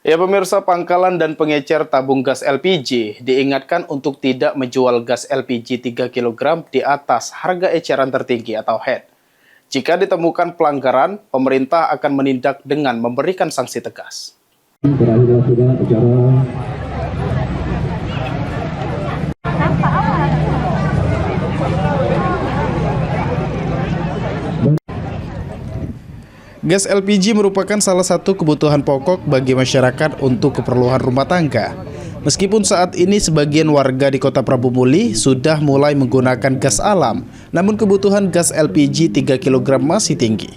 Ya pemirsa, pangkalan dan pengecer tabung gas LPG diingatkan untuk tidak menjual gas LPG 3 kg di atas harga eceran tertinggi atau HET. Jika ditemukan pelanggaran, pemerintah akan menindak dengan memberikan sanksi tegas. Gas LPG merupakan salah satu kebutuhan pokok bagi masyarakat untuk keperluan rumah tangga. Meskipun saat ini sebagian warga di Kota Prabu Muli sudah mulai menggunakan gas alam, namun kebutuhan gas LPG 3 kg masih tinggi.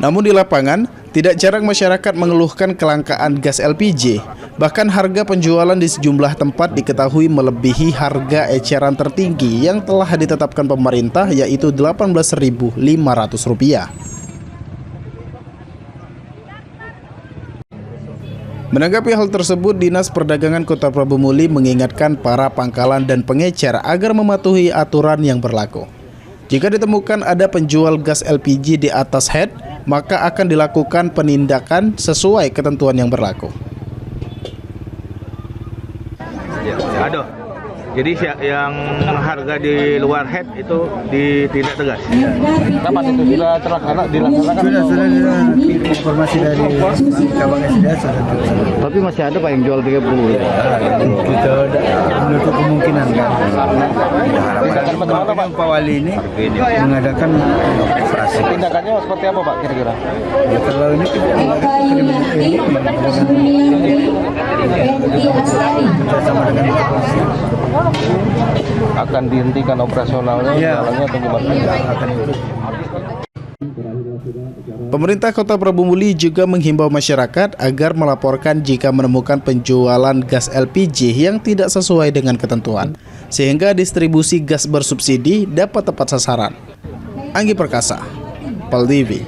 Namun di lapangan, tidak jarang masyarakat mengeluhkan kelangkaan gas LPG. Bahkan harga penjualan di sejumlah tempat diketahui melebihi harga eceran tertinggi yang telah ditetapkan pemerintah, yaitu Rp18.500. Menanggapi hal tersebut, Dinas Perdagangan Kota Prabu Muli mengingatkan para pangkalan dan pengecer agar mematuhi aturan yang berlaku. Jika ditemukan ada penjual gas LPG di atas HET, maka akan dilakukan penindakan sesuai ketentuan yang berlaku. Aduh, jadi yang harga di luar head itu ditindak tegas. Kapan itu sudah dilaksanakan? Sudah informasi dari Kabang SDS. Tapi masih ada Pak yang jual 30 ya? Kita menutup kemungkinan kan. Harapan Pak Wali ini mengadakan operasi. Tindakannya seperti apa Pak kira-kira? Ya, kalau ini bersama dengan polisi akan dihentikan operasionalnya, jalannya atau gimana? akan itu. Pemerintah Kota Prabu Muli juga menghimbau masyarakat agar melaporkan jika menemukan penjualan gas LPG yang tidak sesuai dengan ketentuan, sehingga distribusi gas bersubsidi dapat tepat sasaran. Anggi Perkasa, PAL TV.